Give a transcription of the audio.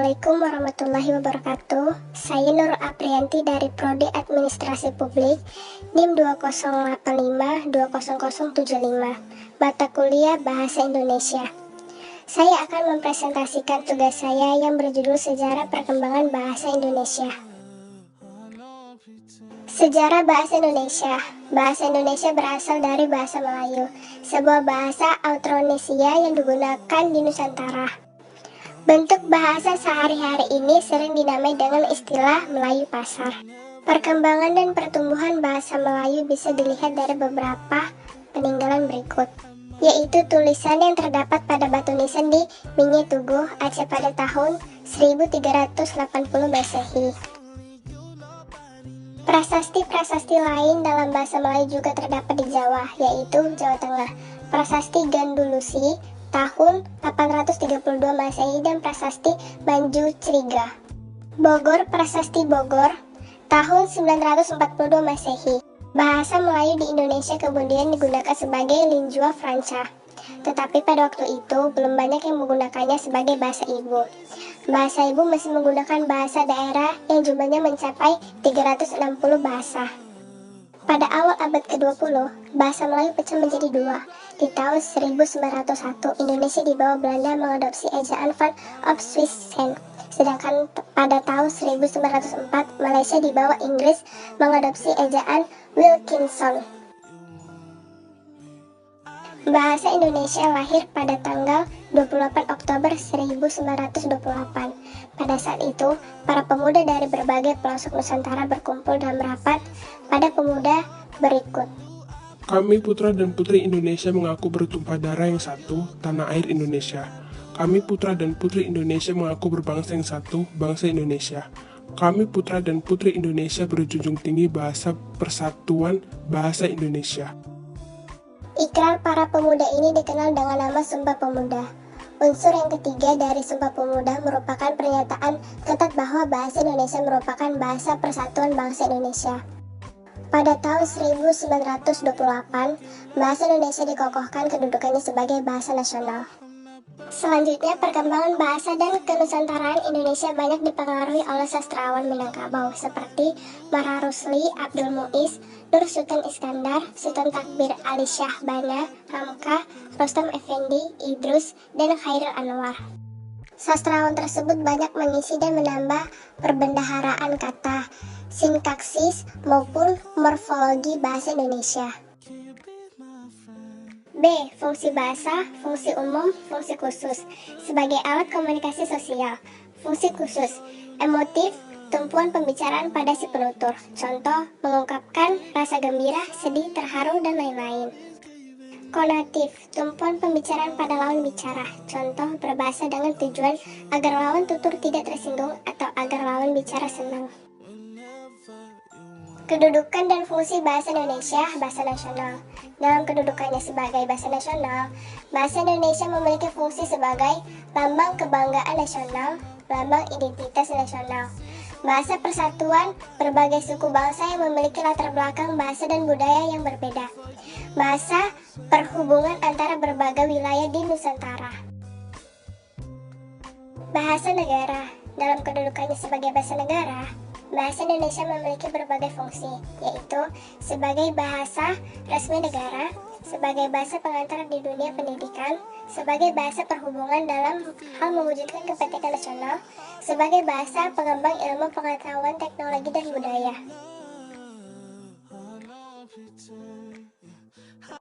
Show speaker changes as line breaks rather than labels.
Assalamualaikum warahmatullahi wabarakatuh. Saya Nur Aprianti dari Prodi Administrasi Publik, NIM 2085-20075, mata kuliah Bahasa Indonesia. Saya akan mempresentasikan tugas saya yang berjudul Sejarah Perkembangan Bahasa Indonesia. Sejarah Bahasa Indonesia. Bahasa Indonesia berasal dari bahasa Melayu, sebuah bahasa Austronesia yang digunakan di Nusantara. Bentuk bahasa sehari-hari ini sering dinamai dengan istilah Melayu pasar. Perkembangan dan pertumbuhan bahasa Melayu bisa dilihat dari beberapa peninggalan berikut, yaitu tulisan yang terdapat pada batu nisan di Minye Tugu, Aceh pada tahun 1380 Masehi. Prasasti-prasasti lain dalam bahasa Melayu juga terdapat di Jawa, yaitu Jawa Tengah, Prasasti Gandulusi tahun 832 Masehi dan Prasasti Banju Criga. Bogor, Prasasti Bogor tahun 942 Masehi. Bahasa Melayu di Indonesia kemudian digunakan sebagai lingua franca, tetapi pada waktu itu belum banyak yang menggunakannya sebagai bahasa ibu. Bahasa ibu masih menggunakan bahasa daerah yang jumlahnya mencapai 360 bahasa. Pada awal abad ke-20, bahasa Melayu pecah menjadi dua. Di tahun 1901, Indonesia di bawah Belanda mengadopsi ejaan Van Opswischen. Sedangkan pada tahun 1904, Malaysia di bawah Inggris mengadopsi ejaan Wilkinson. Bahasa Indonesia lahir pada tanggal 28 Oktober 1928. Pada saat itu, para pemuda dari berbagai pelosok Nusantara berkumpul dalam rapat pada pemuda berikut.
Kami putra dan putri Indonesia mengaku bertumpah darah yang satu, tanah air Indonesia. Kami putra dan putri Indonesia mengaku berbangsa yang satu, bangsa Indonesia. Kami putra dan putri Indonesia berjunjung tinggi bahasa persatuan bahasa Indonesia.
Ikrar para pemuda ini dikenal dengan nama Sumpah Pemuda. Unsur yang ketiga dari Sumpah Pemuda merupakan pernyataan ketat bahwa bahasa Indonesia merupakan bahasa persatuan bangsa Indonesia. Pada tahun 1928, bahasa Indonesia dikokohkan kedudukannya sebagai bahasa nasional. Selanjutnya, perkembangan bahasa dan kenusantaraan Indonesia banyak dipengaruhi oleh sastrawan Minangkabau seperti Mara Rusli, Abdul Muiz, Nur Sultan Iskandar, Sultan Takbir Ali Syah Bana, Hamka, Rostam Effendi, Idrus, dan Khairil Anwar. Sastrawan tersebut banyak mengisi dan menambah perbendaharaan kata, sintaksis, maupun morfologi bahasa Indonesia. B. Fungsi bahasa, fungsi umum, fungsi khusus. Sebagai alat komunikasi sosial. Fungsi khusus, emotif, tumpuan pembicaraan pada si penutur. Contoh, mengungkapkan rasa gembira, sedih, terharu, dan lain-lain. Konatif, tumpuan pembicaraan pada lawan bicara. Contoh, berbahasa dengan tujuan agar lawan tutur tidak tersinggung atau agar lawan bicara senang. Kedudukan dan fungsi bahasa Indonesia, bahasa nasional. Dalam kedudukannya sebagai bahasa nasional, bahasa Indonesia memiliki fungsi sebagai lambang kebanggaan nasional, lambang identitas nasional. Bahasa persatuan berbagai suku bangsa yang memiliki latar belakang bahasa dan budaya yang berbeda. Bahasa perhubungan antara berbagai wilayah di Nusantara. Bahasa negara. Dalam kedudukannya sebagai bahasa negara, bahasa Indonesia memiliki berbagai fungsi, yaitu sebagai bahasa resmi negara, sebagai bahasa pengantar di dunia pendidikan, sebagai bahasa perhubungan dalam hal mewujudkan kepentingan nasional, sebagai bahasa pengembang ilmu pengetahuan, teknologi, dan budaya.